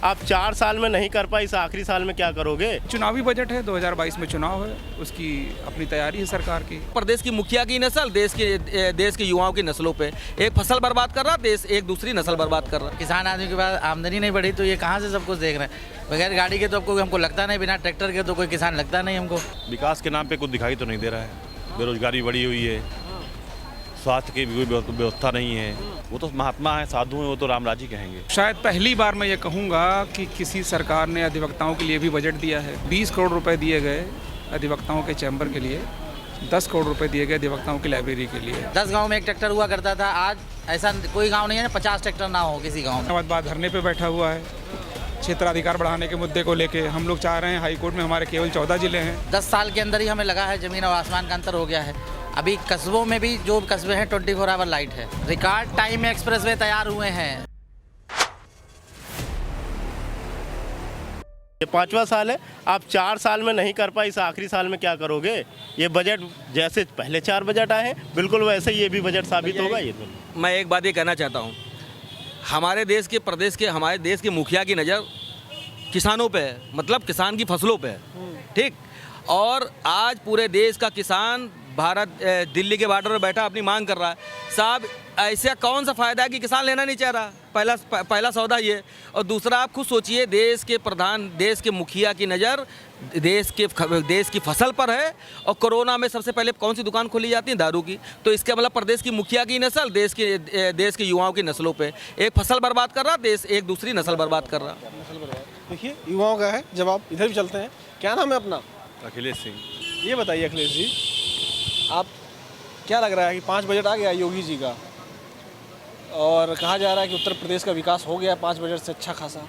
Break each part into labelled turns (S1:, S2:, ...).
S1: आप 4 साल में नहीं कर पाए, इस आखिरी साल में क्या करोगे?
S2: चुनावी बजट है, 2022 में चुनाव है, उसकी अपनी तैयारी है सरकार की।
S3: प्रदेश की मुखिया की नस्ल देश के युवाओं की नस्लों पे एक फसल बर्बाद कर रहा, देश एक दूसरी नस्ल बर्बाद कर रहा।
S4: किसान आदमी के पास आमदनी नहीं बढ़ी तो ये कहाँ से सब कुछ देख रहे हैं। बगैर गाड़ी के तो कोई हमको लगता नहीं, बिना ट्रैक्टर के तो कोई किसान लगता नहीं हमको।
S5: विकास के नाम पे कुछ दिखाई तो नहीं दे रहा है। बेरोजगारी बढ़ी हुई है, स्वास्थ्य की भी व्यवस्था नहीं है। वो तो महात्मा है, साधु हैं, वो तो रामराजी कहेंगे।
S2: शायद पहली बार मैं ये कहूँगा कि किसी सरकार ने अधिवक्ताओं के लिए भी बजट दिया है। 20 करोड़ रुपए दिए गए अधिवक्ताओं के चैम्बर के लिए, 10 करोड़ रुपए दिए गए अधिवक्ताओं की लाइब्रेरी के लिए।
S4: 10 गांव में एक ट्रैक्टर हुआ करता था, आज ऐसा कोई गांव नहीं है 50 ट्रैक्टर ना हो किसी गांव में।
S2: बाद धरने पे बैठा हुआ है क्षेत्राधिकार बढ़ाने के मुद्दे को लेके। हम लोग चाह रहे हैं हाई कोर्ट में हमारे केवल 14 जिले हैं।
S4: 10 साल के अंदर ही हमें लगा है ज़मीन और आसमान का अंतर हो गया है। अभी कस्बों में भी जो कस्बे हैं 24 आवर लाइट है। रिकॉर्ड टाइम में एक्सप्रेसवे तैयार हुए हैं।
S1: ये 5वां साल है, आप 4 साल में नहीं कर पाए, इस आखिरी साल में क्या करोगे? ये बजट जैसे पहले 4 बजट आए हैं, बिल्कुल वैसे ही ये भी बजट साबित होगा। ये तो
S3: मैं एक बात ये कहना चाहता हूँ, हमारे देश के प्रदेश के हमारे देश के मुखिया की नज़र किसानों पे है, मतलब किसान की फसलों पे है, ठीक। और आज पूरे देश का किसान भारत दिल्ली के बॉर्डर पर बैठा अपनी मांग कर रहा है। साहब ऐसा कौन सा फ़ायदा है कि किसान लेना नहीं चाह रहा? पहला सौदा ये। और दूसरा, आप खुद सोचिए, देश के प्रधान, देश के मुखिया की नज़र देश की फसल पर है। और कोरोना में सबसे पहले कौन सी दुकान खोली जाती है? दारू की। तो इसका मतलब प्रदेश की मुखिया की नस्ल देश के युवाओं की नस्लों पे एक फसल बर्बाद कर रहा, देश एक दूसरी नस्ल बर्बाद कर रहा।
S6: देखिए युवाओं का है, जब आप इधर भी चलते हैं। क्या नाम है अपना?
S5: अखिलेश सिंह।
S6: ये बताइए अखिलेश जी, आप क्या लग रहा है कि 5 बजट आ गया योगी जी का और कहा जा रहा है कि उत्तर प्रदेश का विकास हो गया 5 बजट से अच्छा खासा।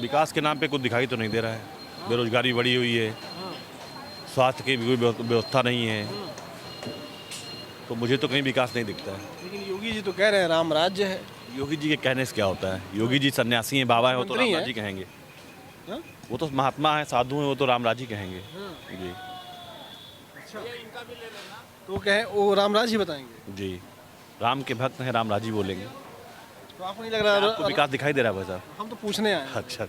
S5: विकास के नाम पे कुछ दिखाई तो नहीं दे रहा है। बेरोजगारी बढ़ी हुई है, स्वास्थ्य की भी व्यवस्था नहीं है, तो मुझे तो कहीं विकास नहीं दिखता है।
S6: लेकिन योगी जी तो कह रहे हैं राम राज्य है।
S5: योगी जी के कहने से क्या होता है? योगी जी सन्यासी हैं, बाबा हैं, वो तो
S6: मंत्री हैं।
S5: रामराजी कहेंगे।
S6: हाँ?
S5: वो तो महात्मा है, साधु हैं, वो तो रामराजी कहेंगे। जी
S6: तो कहें वो रामराज ही बताएंगे।
S5: जी, राम के भक्त हैं, रामराजी बोलेंगे।
S6: तो आपको नहीं लग रहा
S5: आपको विकास दिखाई दे रहा है भाई साहब?
S6: हम तो पूछने आए हैं।
S5: अच्छा,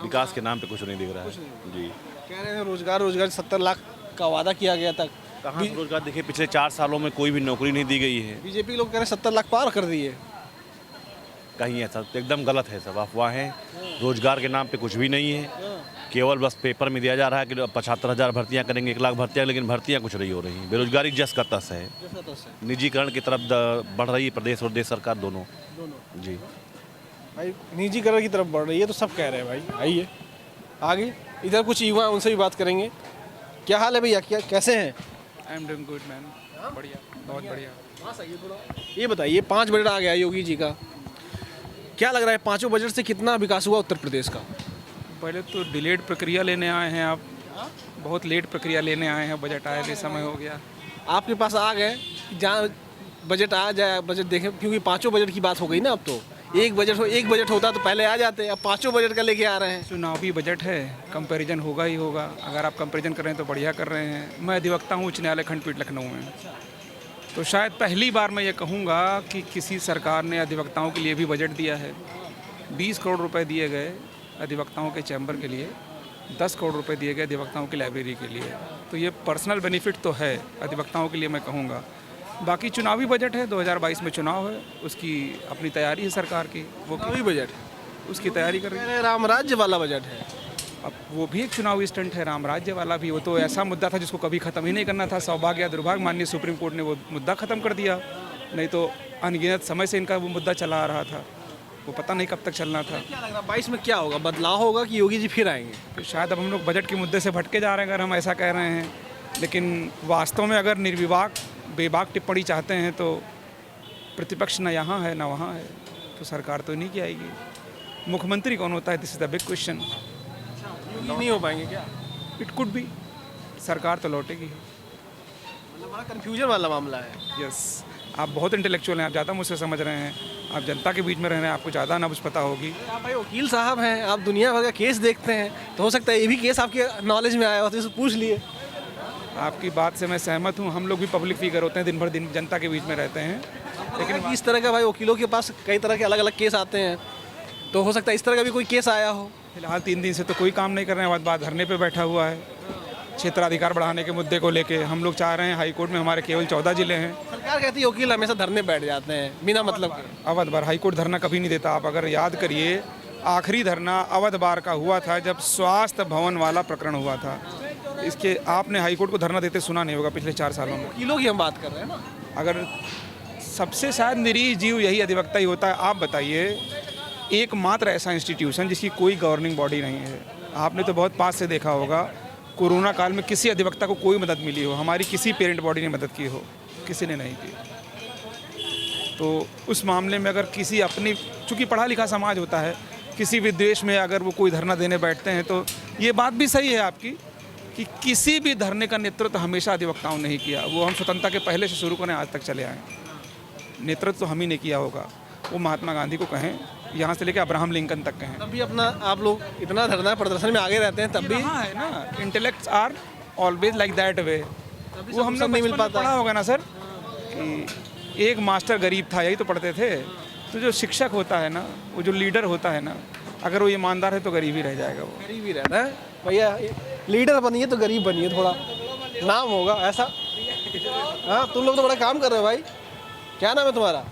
S5: विकास के नाम पे कुछ नहीं दिख रहा है। जी,
S6: कह रहे हैं रोजगार 70 लाख का वादा किया गया था।
S5: कहाँ रोजगार? देखिए, पिछले 4 सालों में कोई भी नौकरी नहीं दी गई है।
S6: बीजेपी लोग कह रहे हैं 70 लाख पार कर दिए।
S5: कहीं ऐसा एकदम गलत है, सब अफवाहें। रोजगार के नाम पे कुछ भी नहीं है। केवल बस पेपर में दिया जा रहा है कि 75,000 भर्तियां करेंगे, 1 लाख भर्तियां, लेकिन भर्तियां कुछ नहीं हो रही। बेरोजगारी जस का तस है। निजीकरण की तरफ बढ़ रही है प्रदेश और देश सरकार दोनों। जी
S6: भाई, निजीकरण की तरफ बढ़ रही है तो सब कह रहे हैं भाई। आइए आगे, इधर कुछ युवा हैं, उनसे भी बात करेंगे। क्या हाल है भैया, क्या कैसे हैं?
S2: I am doing good man, बढ़िया, बहुत बढ़िया।
S6: ये बताइए 5 बजट आ गया योगी जी का, क्या लग रहा है 5 बजट से कितना विकास हुआ उत्तर प्रदेश का?
S2: पहले तो डिलेड प्रक्रिया लेने आए हैं आप, बहुत लेट प्रक्रिया लेने आए हैं। बजट आए भी समय हो गया।
S6: आपके पास आ गए, जहाँ बजट आ जाए, बजट देखें, क्योंकि 5 बजट की बात हो गई ना। अब तो एक बजट होता तो पहले आ जाते, अब 5 बजट का लेके आ रहे हैं।
S2: चुनावी बजट है, कंपैरिजन होगा ही होगा। अगर आप कंपैरिजन कर रहे हैं तो बढ़िया कर रहे हैं। मैं अधिवक्ता हूँ उच्च न्यायालय खंडपीठ लखनऊ में, तो शायद पहली बार मैं ये कहूँगा कि किसी सरकार ने अधिवक्ताओं के लिए भी बजट दिया है। 20 करोड़ रुपए दिए गए अधिवक्ताओं के चैम्बर के लिए, 10 करोड़ रुपए दिए गए अधिवक्ताओं की लाइब्रेरी के लिए। तो ये पर्सनल बेनिफिट तो है अधिवक्ताओं के लिए, मैं कहूँगा। बाकी चुनावी बजट है, 2022 में चुनाव है, उसकी अपनी तैयारी है सरकार की। वो
S6: चुनावी बजट,
S2: उसकी तैयारी कर रही है।
S6: राम राज्य वाला बजट है।
S2: अब वो भी एक चुनावी स्टंट है, राम राज्य वाला भी। वो तो ऐसा मुद्दा था जिसको कभी ख़त्म ही नहीं करना था। सौभाग्य या दुर्भाग्य, माननीय सुप्रीम कोर्ट ने वो मुद्दा ख़त्म कर दिया। नहीं तो अनगिनत समय से इनका वो मुद्दा चला आ रहा था, वो पता नहीं कब तक चलना था।
S6: क्या लग रहा है 22 में क्या होगा? बदलाव होगा कि योगी जी फिर आएंगे?
S2: तो शायद अब हम लोग बजट के मुद्दे से भटके जा रहे हैं अगर हम ऐसा कह रहे हैं। लेकिन वास्तव में अगर निर्विवाद बेबाक टिप्पणी चाहते हैं तो प्रतिपक्ष न यहाँ है न वहाँ है, तो सरकार तो नहीं की आएगी। मुख्यमंत्री कौन होता है? This is the big question.
S6: नहीं हो पाएंगे क्या?
S2: इट कुड बी, सरकार तो लौटेगी।
S6: मतलब बड़ा कन्फ्यूजन वाला मामला है।
S2: यस, आप बहुत इंटेलेक्चुअल हैं, आप ज़्यादा मुझसे समझ रहे हैं, आप जनता के बीच में रह रहे हैं, आपको ज़्यादा ना कुछ पता होगी।
S6: आप भाई वकील साहब हैं, आप दुनिया भर का केस देखते हैं, तो हो सकता है ये भी केस आपके नॉलेज में आया हो, तो इसे पूछ लिए।
S2: आपकी बात से मैं सहमत हूँ। हम लोग भी पब्लिक फिगर होते हैं, दिन भर जनता के बीच में रहते हैं।
S6: लेकिन इस तरह का भाई वकीलों के पास कई तरह के अलग अलग केस आते हैं, तो हो सकता है इस तरह का भी कोई केस आया हो।
S2: फिलहाल 3 दिन से तो कोई काम नहीं कर रहे हैं, बाद धरने पे बैठा हुआ है। क्षेत्राधिकार बढ़ाने के मुद्दे को लेके हम लोग चाह रहे हैं, हाई कोर्ट में हमारे केवल 14 जिले हैं।
S6: सरकार कहती है वकील हमेशा धरने बैठ जाते हैं बिना मतलब के।
S2: अवध बार हाई कोर्ट धरना कभी नहीं देता। आप अगर याद करिए, आखिरी धरना अवध बार का हुआ था जब स्वास्थ्य भवन वाला प्रकरण हुआ था। इसके आपने हाई कोर्ट को धरना देते सुना नहीं होगा पिछले 4 सालों में।
S6: वकीलों की हम बात कर रहे हैं ना।
S2: अगर सबसे शायद निरीह जीव यही अधिवक्ता ही होता है। आप बताइए, एकमात्र ऐसा इंस्टीट्यूशन जिसकी कोई गवर्निंग बॉडी नहीं है। आपने तो बहुत पास से देखा होगा, कोरोना काल में किसी अधिवक्ता को कोई मदद मिली हो, हमारी किसी पेरेंट बॉडी ने मदद की हो, किसी ने नहीं की। तो उस मामले में अगर किसी अपनी, चूँकि पढ़ा लिखा समाज होता है, किसी विद्वेष में अगर वो कोई धरना देने बैठते हैं, तो ये बात भी सही है आपकी कि किसी भी धरने का नेतृत्व हमेशा अधिवक्ताओं ने ही किया। वो हम स्वतंत्रता के पहले से शुरू करें आज तक चले आए, नेतृत्व तो हम ही ने किया होगा। वो महात्मा गांधी को कहें, यहाँ से लेकर अब्राहम लिंकन तक कहें।
S6: तब भी अपना आप लोग इतना धरना प्रदर्शन में आगे रहते हैं, तब भी
S2: हाँ है ना, intellects are always like that way. वो हम लोग
S6: नहीं मिल
S2: बचपन में
S6: पाता
S2: पढ़ा होगा ना सर, कि एक मास्टर गरीब था, यही तो पढ़ते थे। तो जो शिक्षक होता है ना, वो जो लीडर होता है ना, अगर वो ईमानदार है तो गरीब ही रह जाएगा वो।
S6: गरीब ही रहना है भैया। लीडर बनिए तो गरीब बनिए, थोड़ा नाम होगा ऐसा। हाँ, तुम लोग तो बड़ा काम कर रहे हो भाई। क्या नाम है तुम्हारा?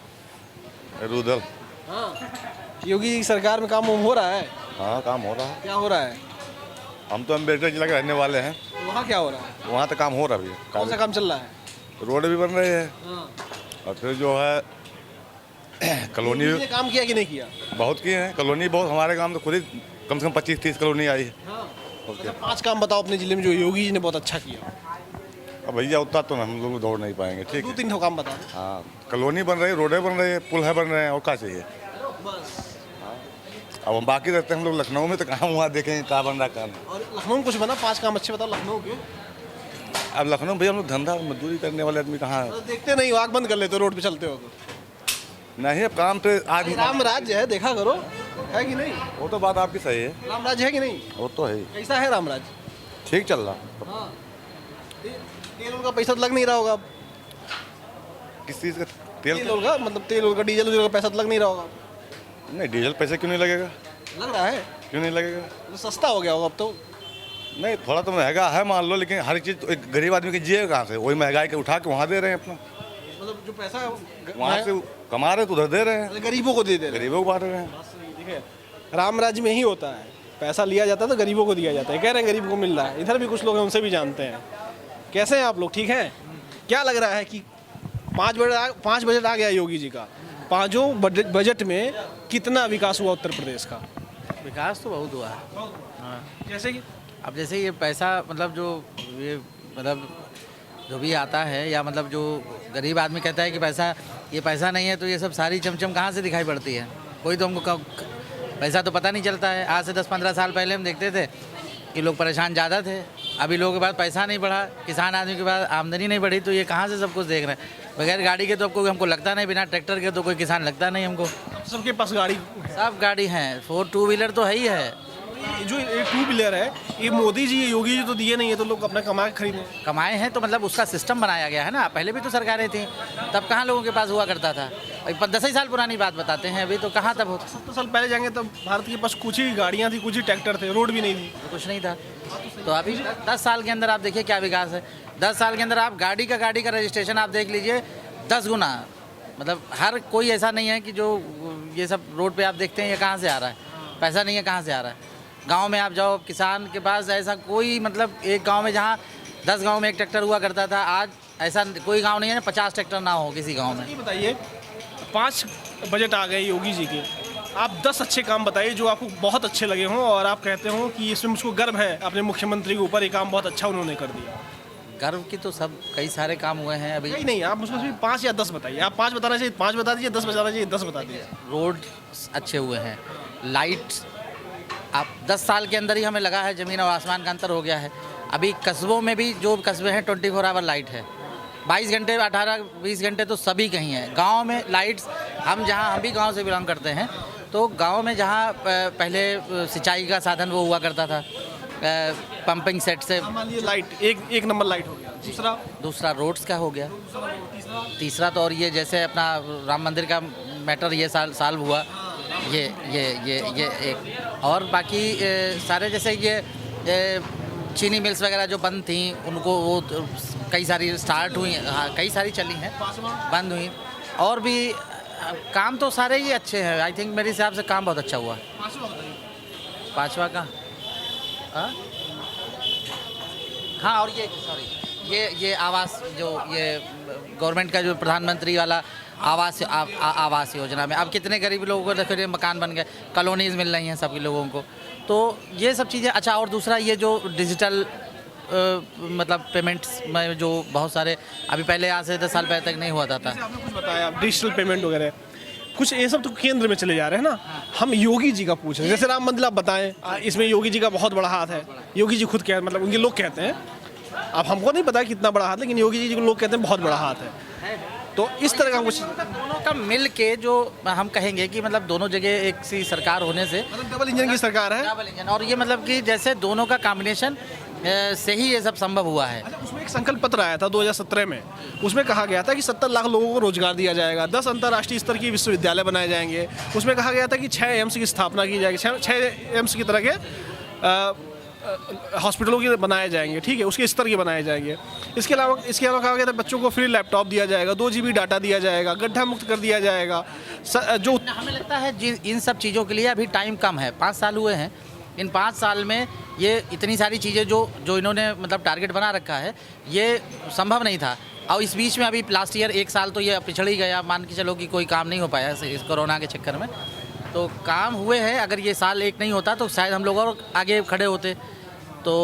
S7: रुदल।
S6: हाँ, योगी जी की सरकार में काम हो रहा है?
S7: हाँ, काम हो रहा है।
S6: क्या हो रहा है?
S7: हम तो अम्बेडकर जिला के रहने वाले हैं।
S6: तो वहाँ क्या हो रहा है?
S7: वहाँ तो काम हो रहा है अभी।
S6: कौन सा काम चल रहा है?
S7: रोड भी बन रहे हैं
S6: हाँ।
S7: और फिर जो है कॉलोनी
S6: योगी जी ने काम किया कि नहीं किया?
S7: बहुत किए हैं। कॉलोनी बहुत, हमारे गांव तो खुद ही कम से कम 25-30 कॉलोनी आई है।
S6: हाँ।
S7: ओके।
S6: 5 काम बताओ अपने जिले में जो योगी जी ने बहुत अच्छा किया।
S7: अब भैया उतना तो हम लोग दौड़ नहीं पाएंगे, ठीक है।
S6: 2-3 काम बताओ।
S7: हाँ, कॉलोनी बन रही है, रोडें बन रही है, पुल है बन रहे हैं, और क्या चाहिए। अब हम बाकी रहते हैं हम लोग लखनऊ में, तो कहाँ वहाँ देखेंगे कहाँ बन रहा है काम।
S6: और लखनऊ में कुछ बना? 5 काम अच्छे बताओ लखनऊ के।
S7: अब लखनऊ में भैया हम लोग धंधा मजदूरी करने वाले आदमी कहाँ
S6: तो देखते नहीं, आँख बंद कर लेते हो रोड पे चलते हो तो।
S7: नहीं। अब काम तो आज
S6: राम राज्य है, देखा करो, है कि नहीं?
S7: वो तो बात आपकी सही है,
S6: राम राज्य है कि नहीं?
S7: वो तो है ही।
S6: कैसा है राम राज्य?
S7: ठीक चल रहा।
S6: हाँ। तेल का पैसा तो लग नहीं रहा होगा।
S7: किस चीज़ का तेल?
S6: तेल का मतलब तेल का, डीजल का पैसा तो लग नहीं रहा होगा।
S7: नहीं, डीजल पैसे क्यों नहीं लगेगा?
S6: लग रहा है
S7: क्यों नहीं लगेगा?
S6: तो सस्ता हो गया होगा अब तो।
S7: नहीं, थोड़ा तो महंगा है मान लो, लेकिन हर चीज़ तो एक गरीब आदमी की जिएगा कहाँ से? वही महंगाई के उठा के वहाँ दे रहे हैं अपना।
S6: मतलब जो पैसा
S7: वहाँ से कमा रहे तो उधर दे रहे हैं,
S6: गरीबों को दे रहे हैं।
S7: गरीबों को बांट रहे हैं।
S6: ठीक है, राम राज्य में ही होता है, पैसा लिया जाता है तो गरीबों को दिया जाता है। कह रहे हैं गरीब को मिल रहा है। इधर भी कुछ लोग हैं, उनसे भी जानते हैं। कैसे हैं आप लोग? ठीक है। क्या लग रहा है कि 5 बजट आ गया योगी जी का, 5 बजट में कितना विकास हुआ उत्तर प्रदेश का?
S4: विकास तो बहुत हुआ है। हाँ,
S6: जैसे कि
S4: अब जैसे ये पैसा मतलब जो ये मतलब जो भी आता है, या मतलब जो गरीब आदमी कहता है कि पैसा, ये पैसा नहीं है, तो ये सब सारी चमचम कहाँ से दिखाई पड़ती है? कोई तो हमको पैसा तो पता नहीं चलता है। आज से 10-15 साल पहले हम देखते थे कि लोग परेशान ज़्यादा थे। अभी लोगों के पास पैसा नहीं बढ़ा, किसान आदमी के पास आमदनी नहीं बढ़ी, तो ये कहाँ से सब कुछ देख रहे हैं? बगैर गाड़ी के तो आपको हमको लगता नहीं, बिना ट्रैक्टर के तो कोई किसान लगता नहीं हमको।
S6: सबके पास गाड़ी,
S4: सब गाड़ी हैं, 4 टू व्हीलर तो है ही है।
S6: जो 2 व्हीलर है, ये मोदी जी योगी जी तो दिए नहीं है, तो लोग अपना कमा के खरीदे।
S4: कमाए हैं तो मतलब उसका सिस्टम बनाया गया है ना। पहले भी तो सरकारें थी, तब कहाँ लोगों के पास हुआ करता था? 10 ही साल पुरानी बात बताते हैं, अभी तो कहाँ तब होता।
S6: 70 साल पहले जाएंगे तो भारत के पास कुछ ही गाड़ियाँ थी, कुछ ही ट्रैक्टर थे, रोड भी नहीं थी।
S4: तो कुछ नहीं था। तो अभी 10 साल के अंदर आप देखिए क्या विकास है। 10 साल के अंदर आप गाड़ी का रजिस्ट्रेशन आप देख लीजिए 10 गुना। मतलब हर कोई ऐसा नहीं है कि जो ये सब रोड पे आप देखते हैं ये कहाँ से आ रहा है, पैसा नहीं है कहाँ से आ रहा है। गांव में आप जाओ, किसान के पास ऐसा कोई, मतलब एक गांव में जहाँ 10 गांव में एक ट्रैक्टर हुआ करता था, आज ऐसा कोई गांव नहीं है 50 ट्रैक्टर ना हो किसी गांव में।
S6: ये बताइए, 5 बजट आ गए योगी जी के, आप 10 अच्छे काम बताइए जो आपको बहुत अच्छे लगे हों और आप कहते हो कि इसमें मुझको गर्व है अपने मुख्यमंत्री के ऊपर, ये काम बहुत अच्छा उन्होंने कर दिया।
S4: गर्व की तो सब कई सारे काम हुए हैं अभी।
S6: नहीं, आप मुझको सिर्फ 5 या 10 बताइए। आप 5 बताना चाहिए, 5 बता दीजिए, 10 बताना चाहिए, 10 बता दीजिए।
S4: रोड अच्छे हुए हैं, लाइट आप 10 साल के अंदर ही हमें लगा है ज़मीन और आसमान का अंतर हो गया है। अभी कस्बों में भी जो कस्बे हैं 24 आवर लाइट है, 22 घंटे 18-20 घंटे तो सभी कहीं हैं। गांव में लाइट्स, हम भी गांव से बिलोंग करते हैं, तो गांव में जहां पहले सिंचाई का साधन वो हुआ करता था पंपिंग सेट से,
S6: मान लीजिए लाइट, एक नंबर लाइट हो गया।
S4: दूसरा रोड्स का हो गया। तीसरा तो और ये जैसे अपना राम मंदिर का मैटर ये साल हुआ, ये एक और बाकी सारे जैसे ये चीनी मिल्स वगैरह जो बंद थी उनको वो कई सारी स्टार्ट हुई, हाँ कई सारी चली हैं, बंद हुई। और भी काम तो सारे ही अच्छे हैं। आई थिंक मेरे हिसाब से काम बहुत अच्छा हुआ। पाँचवा का हाँ, और ये सॉरी ये आवास जो ये गवर्नमेंट का जो प्रधानमंत्री वाला आवास योजना में अब कितने गरीब लोगों को देखो ये मकान बन गए, कॉलोनीज मिल रही हैं सभी लोगों को। तो ये सब चीज़ें अच्छा। और दूसरा ये जो डिजिटल मतलब पेमेंट्स में जो बहुत सारे अभी पहले आज से 10 साल पहले तक नहीं हुआ था।
S6: आपने कुछ बताया डिजिटल पेमेंट वगैरह कुछ ये सब तो केंद्र में चले जा रहे हैं ना। हम योगी जी का पूछ रहे हैं, जैसे राम मंदिर आप बताएं, इसमें योगी जी का बहुत बड़ा हाथ है। योगी जी खुद कह मतलब उनके लोग कहते हैं, अब हमको नहीं पता कितना बड़ा हाथ, लेकिन योगी जी को लोग कहते हैं बहुत बड़ा हाथ है। तो इस तरह का कुछ
S4: दोनों का मिल के जो हम कहेंगे कि मतलब दोनों जगह एक सी सरकार होने से
S6: मतलब डबल इंजन की सरकार है।
S4: डबल इंजन, और ये मतलब कि जैसे दोनों का कॉम्बिनेशन से ही ये सब संभव हुआ है।
S6: अच्छा, उसमें एक संकल्प पत्र आया था 2017 में, उसमें कहा गया था कि 70 लाख लोगों को रोजगार दिया जाएगा, 10 अंतर्राष्ट्रीय स्तर की विश्वविद्यालय बनाए जाएंगे। उसमें कहा गया था कि 6 एम्स की स्थापना की जाएगी, 6 एम्स की तरह के हॉस्पिटलों के बनाए जाएंगे, ठीक है, उसके स्तर के बनाए जाएंगे। इसके अलावा कहा गया था बच्चों को फ्री लैपटॉप दिया जाएगा, 2 GB डाटा दिया जाएगा, गड्ढा मुक्त कर दिया जाएगा। जो
S4: हमें लगता है इन सब चीज़ों के लिए अभी टाइम कम है, 5 साल हुए हैं। इन 5 साल में ये इतनी सारी चीज़ें जो इन्होंने मतलब टारगेट बना रखा है ये संभव नहीं था। और इस बीच में अभी लास्ट ईयर 1 साल तो ये पिछड़ ही गया, मान के चलो कि कोई काम नहीं हो पाया इस कोरोना के चक्कर में। तो काम हुए हैं, अगर ये साल एक नहीं होता तो शायद हम लोग और आगे खड़े होते। तो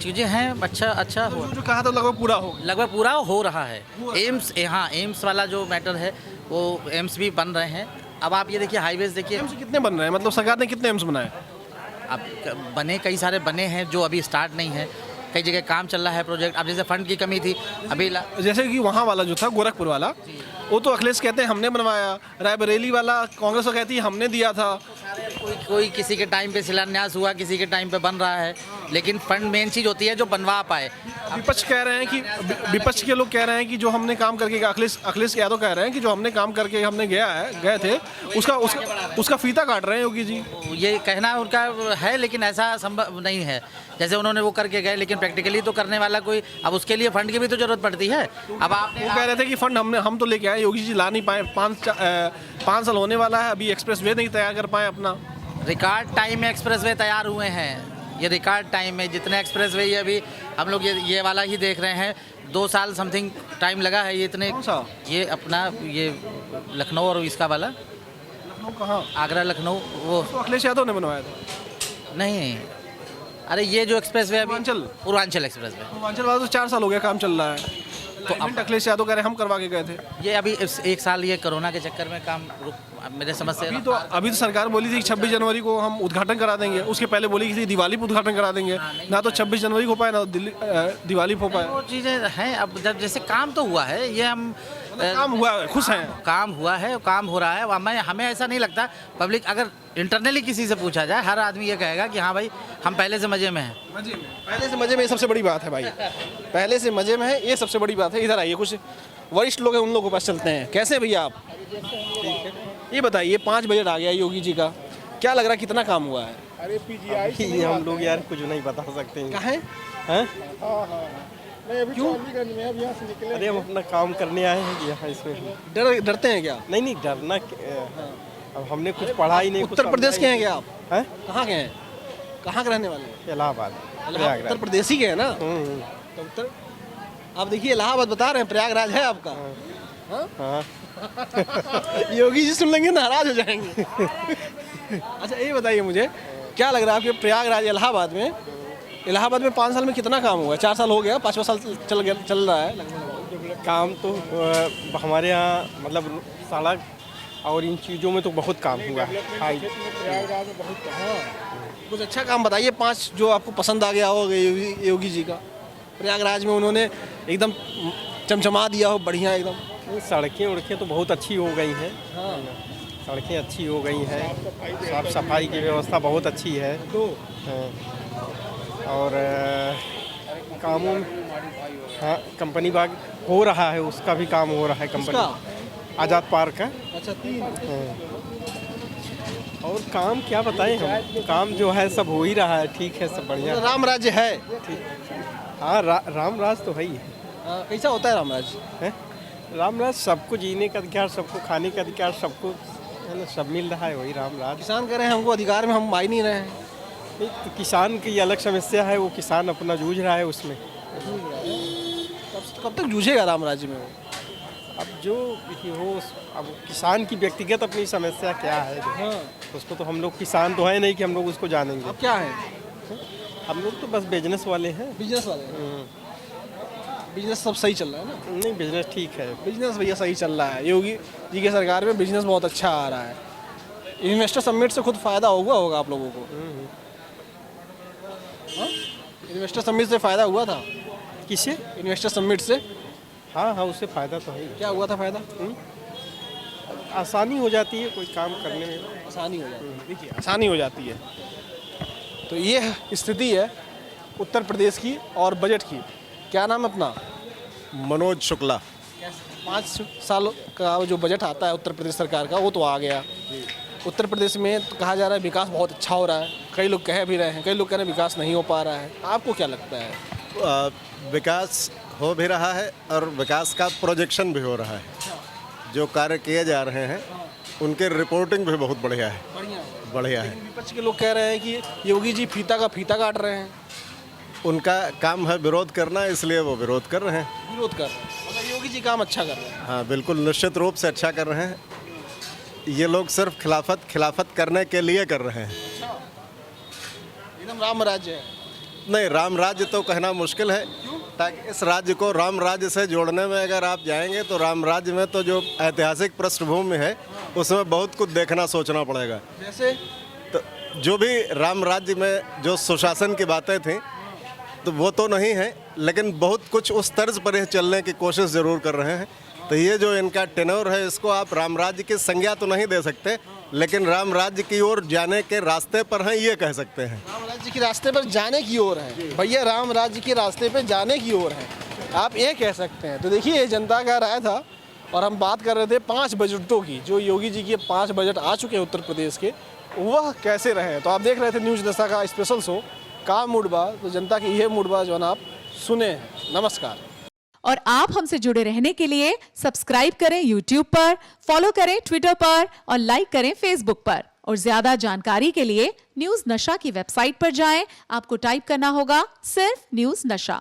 S4: चीज़ें हैं, अच्छा हुआ।
S6: जो कहा था लगभग
S4: पूरा हो रहा है। एम्स, हाँ एम्स वाला जो मैटर है वो एम्स भी बन रहे हैं। अब आप ये देखिए हाईवेज देखिए,
S6: एम्स कितने बन रहे हैं, मतलब सरकार ने कितने एम्स बनाए?
S4: अब बने कई सारे बने हैं जो अभी स्टार्ट नहीं है, कई जगह काम चल रहा है प्रोजेक्ट। अब जैसे फंड की कमी थी अभी
S6: जैसे कि वहाँ वाला जो था गोरखपुर वाला, वो तो अखिलेश कहते हैं हमने बनवाया, रायबरेली वाला कांग्रेस को कहती है हमने दिया था।
S4: कोई किसी के टाइम पे शिलान्यास हुआ, किसी के टाइम पे बन रहा है, लेकिन फंड मेन चीज़ होती है जो बनवा पाए।
S6: विपक्ष कह रहे हैं कि विपक्ष के लोग कह रहे हैं कि जो हमने काम करके अखिलेश यादव कह रहे हैं कि जो हमने काम करके हमने गए थे उसका फीता काट रहे हैं योगी जी।
S4: ये कहना उनका है, लेकिन ऐसा संभव नहीं है। जैसे उन्होंने वो करके गए, लेकिन प्रैक्टिकली तो करने वाला कोई, अब उसके लिए फंड की भी तो जरूरत पड़ती है। अब आप
S6: वो कह रहे थे कि फंड हम तो लेके आए, योगी जी ला नहीं पाए। 5 साल होने वाला है, अभी एक्सप्रेस वे नहीं तैयार कर पाए अपना।
S4: रिकॉर्ड टाइम में एक्सप्रेस वे तैयार हुए हैं। ये रिकॉर्ड टाइम में जितने एक्सप्रेस वे अभी हम लोग ये वाला ही देख रहे हैं, 2 साल समथिंग टाइम लगा है। ये इतने ये अपना ये लखनऊ और इसका वाला,
S6: लखनऊ कहाँ,
S4: आगरा लखनऊ, वो
S6: अखिलेश यादव ने बनवाया था।
S4: नहीं, अरे ये जो एक्सप्रेस वे अभी पूर्वांचल एक्सप्रेस वे,
S6: पूर्वांचल वाला तो 4 साल हो गया काम चल रहा है। तो अब अखिलेश यादव कह रहे हम करवा के गए थे।
S4: ये अभी 1 साल ये कोरोना के चक्कर में काम रुक, मेरे समझ से
S6: अभी तो सरकार बोली थी कि 26 जनवरी को हम उद्घाटन करा देंगे, उसके पहले बोली थी दिवाली पर उद्घाटन करा देंगे। ना तो 26 जनवरी को हो पाए, ना दिवाली को हो पाए।
S4: वो चीज़ें हैं। अब जब जैसे काम तो हुआ है, ये हम
S6: काम हुआ है, खुश हैं,
S4: काम हुआ है, काम हो रहा है। हमें ऐसा नहीं लगता, पब्लिक अगर इंटरनली किसी से पूछा जाए, हर आदमी ये कहेगा कि हाँ भाई हम पहले से मज़े में हैं।
S6: पहले से मज़े में, ये सबसे बड़ी बात है भाई। पहले से मज़े में है, ये सबसे बड़ी बात है। इधर आइए, कुछ वरिष्ठ लोग हैं, उन लोगों के पास चलते हैं। कैसे भैया आप? ये बताइए, 5 बजट आ गया योगी जी का, क्या लग रहा है कितना काम हुआ है?
S8: अरे पीजीआई हम लोग यार कुछ नहीं बता सकते हैं।
S6: कहाँ
S8: हैं?
S6: क्यों?
S8: अरे हम अपना काम करने आए हैं यहाँ, इसमें
S6: डरते हैं क्या?
S8: नहीं डरना। अब हमने कुछ पढ़ा ही नहीं।
S6: उत्तर प्रदेश के हैं क्या आप?
S8: हैं?
S6: कहाँ के हैं? कहाँ के रहने वाले हैं?
S8: इलाहाबाद,
S6: उत्तर प्रदेश ही के हैं ना? तो उत्तर, आप देखिए इलाहाबाद बता रहे हैं, प्रयागराज है आपका।
S8: हाँ।
S6: योगी जी सुन लेंगे नाराज हो जाएंगे। अच्छा ये बताइए मुझे, क्या लग रहा है आपके प्रयागराज इलाहाबाद में 5 साल में कितना काम हुआ? 4 साल हो गया, 5वां साल चल रहा है लगभग।
S8: काम तो हमारे यहाँ मतलब सड़क और इन चीज़ों में तो बहुत काम हुआ है।
S6: कुछ अच्छा काम बताइए, 5 जो आपको पसंद आ गया हो योगी जी का। प्रयागराज में उन्होंने एकदम चमचमा दिया हो, बढ़िया एकदम।
S8: सड़कें तो बहुत अच्छी हो गई हैं।
S6: हाँ।
S8: सड़कें अच्छी हो गई हैं, साफ सफाई की व्यवस्था बहुत अच्छी है। और कामों में हाँ कंपनी बाग हो रहा है, उसका भी काम हो रहा है। कंपनी आज़ाद पार्क है।
S6: अच्छा, 3
S8: काम क्या बताएं हम, काम जो है सब हो ही रहा है, ठीक है, सब बढ़िया।
S6: राम राज्य है।
S8: हाँ, राम राज तो है ही है।
S6: कैसा होता है राम राज्य?
S8: हैं? राम राज सबको जीने का अधिकार, सबको खाने का अधिकार, सबको है ना, सब मिल रहा है, वही राम राज।
S6: किसान कह रहे हैं हमको अधिकार में हम आ ही नहीं रहे हैं।
S8: नहीं, तो किसान की अलग समस्या है, वो किसान अपना जूझ रहा है उसमें।
S6: कब तक जूझेगा राम राज्य में वो?
S8: अब जो भी हो, अब किसान की व्यक्तिगत अपनी समस्या क्या है, उसको तो हम लोग किसान तो है नहीं कि हम लोग उसको जानेंगे।
S6: अब क्या है?
S8: हम लोग तो बस बिजनेस वाले हैं।
S6: बिजनेस वाले बिजनेस सब सही चल रहा है ना?
S8: नहीं, बिजनेस ठीक है।
S6: बिजनेस भैया सही चल रहा है, योगी जी की सरकार में बिजनेस बहुत अच्छा आ रहा है। इन्वेस्टर समिट से खुद फायदा होगा आप लोगों को? इन्वेस्टर समिट से फायदा हुआ था?
S8: किससे?
S6: इन्वेस्टर समिट से
S8: हाँ हाँ, उससे फ़ायदा तो है ही।
S6: क्या हुआ था फायदा?
S8: आसानी हो जाती है कोई काम करने में।
S6: आसानी हो जाती है। देखिए, आसानी हो जाती है। तो ये स्थिति है उत्तर प्रदेश की और बजट की। क्या नाम है अपना?
S9: मनोज शुक्ला।
S6: 5 साल का जो बजट आता है उत्तर प्रदेश सरकार का, वो तो आ गया। उत्तर प्रदेश में तो कहा जा रहा है विकास बहुत अच्छा हो रहा है, कई लोग कह भी रहे हैं, कई लोग कह रहे हैं विकास नहीं हो पा रहा है। आपको क्या लगता है?
S9: विकास हो भी रहा है और विकास का प्रोजेक्शन भी हो रहा है। जो कार्य किए जा रहे हैं उनके रिपोर्टिंग भी बहुत बढ़िया है। बढ़िया है।
S6: विपक्ष के लोग कह रहे हैं कि योगी जी फीता काट रहे हैं।
S9: उनका काम है विरोध करना, इसलिए वो विरोध कर रहे हैं।
S6: विरोध कर रहे हैं, मतलब योगी जी काम अच्छा कर रहे हैं।
S9: हाँ, बिल्कुल निश्चित रूप से अच्छा कर रहे हैं। ये लोग सिर्फ खिलाफत करने के लिए कर रहे हैं।
S6: एकदम राम राज्य है।
S9: नहीं, राम राज्य तो कहना मुश्किल है, ताकि इस राज्य को राम राज्य से जोड़ने में अगर आप जाएंगे तो राम राज्य में तो जो ऐतिहासिक पृष्ठभूमि है उसमें बहुत कुछ देखना सोचना पड़ेगा।
S6: जैसे
S9: तो जो भी राम राज्य में जो सुशासन की बातें थी तो वो तो नहीं है, लेकिन बहुत कुछ उस तर्ज पर ही चलने की कोशिश ज़रूर कर रहे हैं। तो ये जो इनका टेनोर है, इसको आप राम राज्य की संज्ञा तो नहीं दे सकते, लेकिन राम राज्य की ओर जाने के रास्ते पर हैं, ये कह सकते हैं।
S6: राम राज्य के रास्ते पर जाने की ओर है भैया, राम राज्य के रास्ते पर जाने की ओर है, आप ये कह सकते हैं। तो देखिए, ये जनता का राय था और हम बात कर रहे थे 5 बजटों की। जो योगी जी के 5 बजट आ चुके हैं उत्तर प्रदेश के, वह कैसे रहे। तो आप देख रहे थे न्यूज़ दशा का स्पेशल शो का मूडबा। तो जनता की यह मूडबा जो है ना आप सुने हैं। नमस्कार।
S10: और आप हमसे जुड़े रहने के लिए सब्सक्राइब करें YouTube पर, फॉलो करें Twitter पर और लाइक करें Facebook पर। और ज्यादा जानकारी के लिए न्यूज़ नशा की वेबसाइट पर जाएं। आपको टाइप करना होगा सिर्फ न्यूज़ नशा।